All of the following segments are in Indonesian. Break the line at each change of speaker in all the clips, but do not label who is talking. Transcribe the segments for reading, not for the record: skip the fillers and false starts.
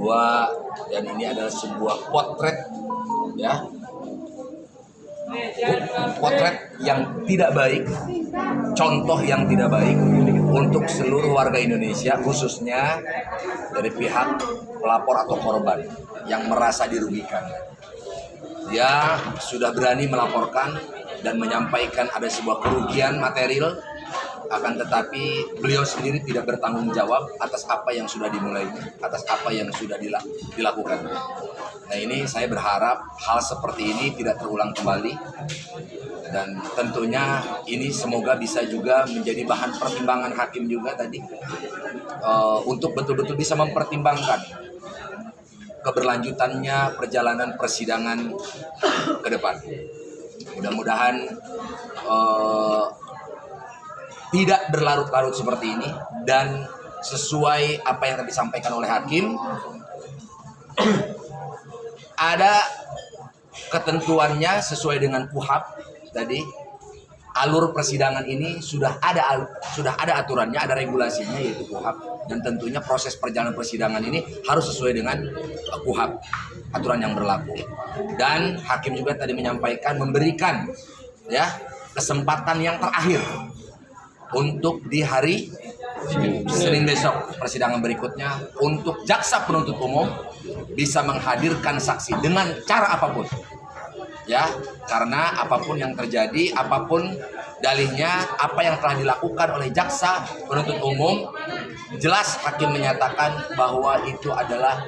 bahwa dan ini adalah sebuah potret, ya, potret yang tidak baik, contoh yang tidak baik untuk seluruh warga Indonesia, khususnya dari pihak pelapor atau korban yang merasa dirugikan. Dia sudah berani melaporkan dan menyampaikan ada sebuah kerugian material, akan tetapi beliau sendiri tidak bertanggung jawab atas apa yang sudah dimulai, atas apa yang sudah dilakukan. Nah, ini saya berharap hal seperti ini tidak terulang kembali, dan tentunya ini semoga bisa juga menjadi bahan pertimbangan hakim juga tadi, untuk betul-betul bisa mempertimbangkan keberlanjutannya perjalanan persidangan ke depan. Mudah-mudahan tidak berlarut-larut seperti ini, dan sesuai apa yang tadi disampaikan oleh hakim, ada ketentuannya sesuai dengan KUHP tadi. Alur persidangan ini sudah ada aturannya, ada regulasinya, yaitu KUHP, dan tentunya proses perjalanan persidangan ini harus sesuai dengan KUHP, aturan yang berlaku. Dan hakim juga tadi menyampaikan, memberikan, ya, kesempatan yang terakhir untuk di hari Senin besok persidangan berikutnya untuk jaksa penuntut umum bisa menghadirkan saksi dengan cara apapun, ya, karena apapun yang terjadi, apapun dalihnya, apa yang telah dilakukan oleh jaksa penuntut umum, jelas hakim menyatakan bahwa itu adalah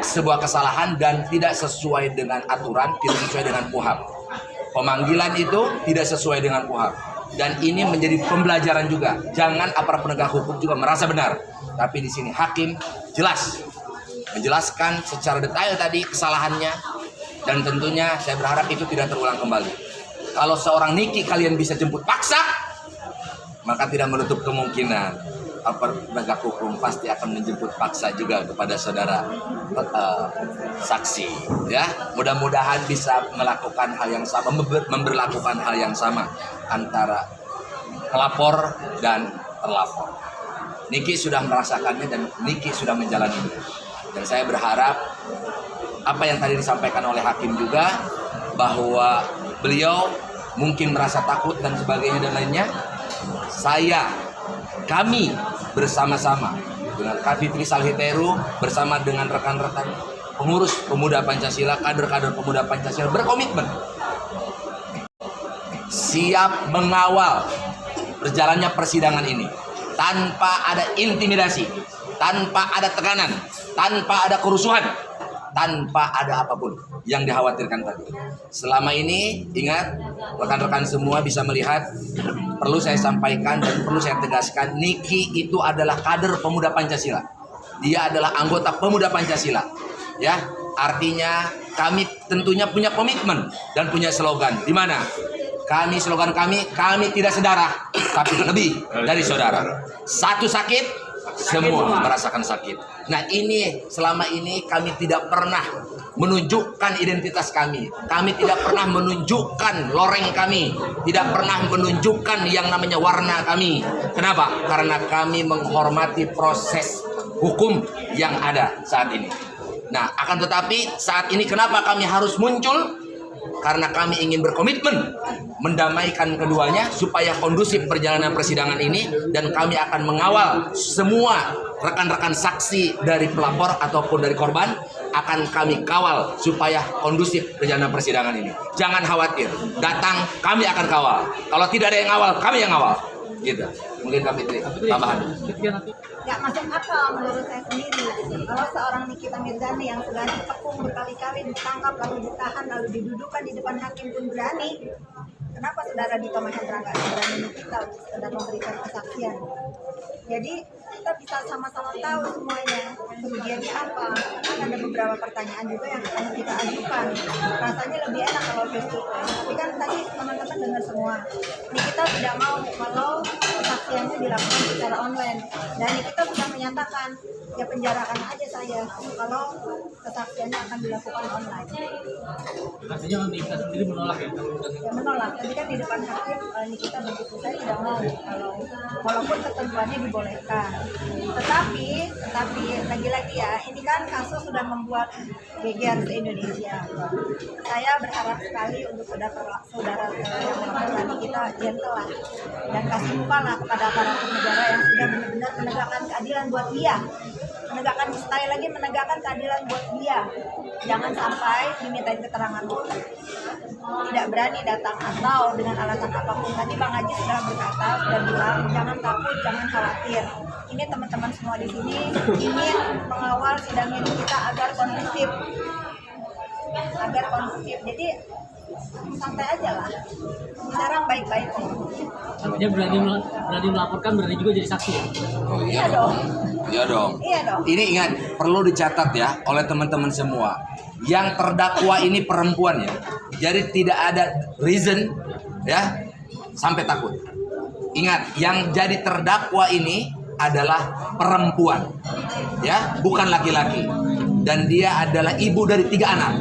sebuah kesalahan dan tidak sesuai dengan aturan, tidak sesuai dengan KUHP. Pemanggilan itu tidak sesuai dengan KUHP. Dan ini menjadi pembelajaran juga. Jangan aparat penegak hukum juga merasa benar. Tapi di sini hakim jelas menjelaskan secara detail tadi kesalahannya. Dan tentunya saya berharap itu tidak terulang kembali. Kalau seorang Niki kalian bisa jemput paksa, maka tidak menutup kemungkinan aparat penegak hukum pasti akan menjemput paksa juga kepada saudara saksi, ya. Mudah-mudahan bisa melakukan hal yang sama, memberlakukan hal yang sama antara pelapor dan terlapor. Niki sudah merasakannya dan Niki sudah menjalaninya. Dan saya berharap apa yang tadi disampaikan oleh hakim juga, bahwa beliau mungkin merasa takut dan sebagainya dan lainnya. Kami bersama-sama dengan Kak Fitri Salhiteru bersama dengan rekan-rekan pengurus Pemuda Pancasila, kader-kader Pemuda Pancasila berkomitmen siap mengawal berjalannya persidangan ini tanpa ada intimidasi, tanpa ada tekanan, tanpa ada kerusuhan, tanpa ada apapun yang dikhawatirkan tadi. Selama ini, ingat, rekan-rekan semua bisa melihat, perlu saya sampaikan dan perlu saya tegaskan, Niki itu adalah kader Pemuda Pancasila. Dia adalah anggota Pemuda Pancasila. Ya, artinya kami tentunya punya komitmen dan punya slogan. Di mana? Slogan kami tidak sedarah, tapi lebih dari saudara. Satu sakit, semua merasakan sakit. Nah, ini selama ini kami tidak pernah menunjukkan identitas kami. Kami tidak pernah menunjukkan loreng kami, tidak pernah menunjukkan yang namanya warna kami. Kenapa? Karena kami menghormati proses hukum yang ada saat ini. Nah, akan tetapi saat ini kenapa kami harus muncul? Karena kami ingin berkomitmen mendamaikan keduanya supaya kondusif perjalanan persidangan ini, dan kami akan mengawal semua rekan-rekan saksi dari pelapor ataupun dari korban, akan kami kawal supaya kondusif perjalanan persidangan ini. Jangan khawatir, datang kami akan kawal. Kalau tidak ada yang ngawal, kami yang ngawal. Gitu. Mungkin kami tambahan.
Nggak masuk akal menurut saya sendiri. Kalau seorang Nikita Mirzani yang sudah dikepung berkali-kali, ditangkap lalu ditahan lalu didudukan di depan hakim pun berani, kenapa saudara Dito Mahendra nggak berani kita sudah memberikan kesaksian? Jadi kita bisa sama-sama tahu semuanya kerugiannya apa. Kan ada beberapa pertanyaan juga yang akan kita ajukan. Rasanya lebih enak kalau face to face. Tapi kan tadi teman-teman dengar semua. Ini kita tidak mau kalau kesaksiannya dilakukan secara online. Dan kita sudah menyatakan ya penjarakan aja saya kalau kesaksiannya akan dilakukan online.
Artinya Nikita sendiri menolak ya?
Ya menolak. Tadi kan di depan hakim Nikita begitu, saya tidak mau kalau walaupun ketentuannya dibolehkan. Tetapi lagi-lagi ya, ini kan kasus sudah membuat geger se Indonesia. Saya berharap sekali untuk saudara yang melakukan Nikita gentle lah dan kasih muka lah kepada aparatur negara yang sudah benar-benar menegakkan keadilan buat dia. Menegakkan keadilan buat dia. Jangan sampai dimintain keterangan pun tidak berani datang atau dengan alasan apapun. Tadi Bang Haji sudah berkata, sudah bilang jangan takut, jangan khawatir. Ini teman-teman semua di sini ingin mengawal sidang ini kita agar kondusif. Jadi santai aja lah. Sekarang baik-baik sih.
Artinya berani melaporkan, berani juga jadi saksi ya?
Oh
Iya dong.
Iya dong.
Iya dong.
Ini ingat, perlu dicatat ya oleh teman-teman semua. Yang terdakwa ini perempuan ya. Jadi tidak ada reason ya sampai takut. Ingat, yang jadi terdakwa ini adalah perempuan. Ya, bukan laki-laki. Dan dia adalah ibu dari 3 anak.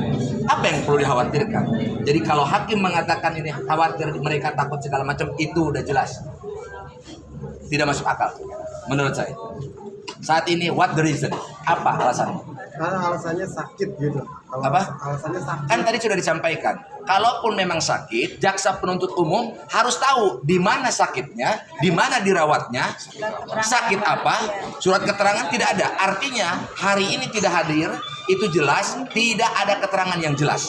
Apa yang perlu dikhawatirkan? Jadi kalau hakim mengatakan ini khawatir mereka takut segala macam, itu udah jelas tidak masuk akal menurut saya. Saat ini what the reason? Apa alasannya?
Karena alasannya sakit gitu. Kalau
Apa?
Alasannya sakit.
Kan tadi sudah disampaikan. Kalaupun memang sakit, jaksa penuntut umum harus tahu di mana sakitnya, di mana dirawatnya, sakit apa, surat keterangan tidak ada. Artinya hari ini tidak hadir, itu jelas tidak ada keterangan yang jelas.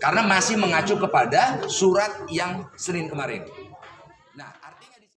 Karena masih mengacu kepada surat yang Senin kemarin.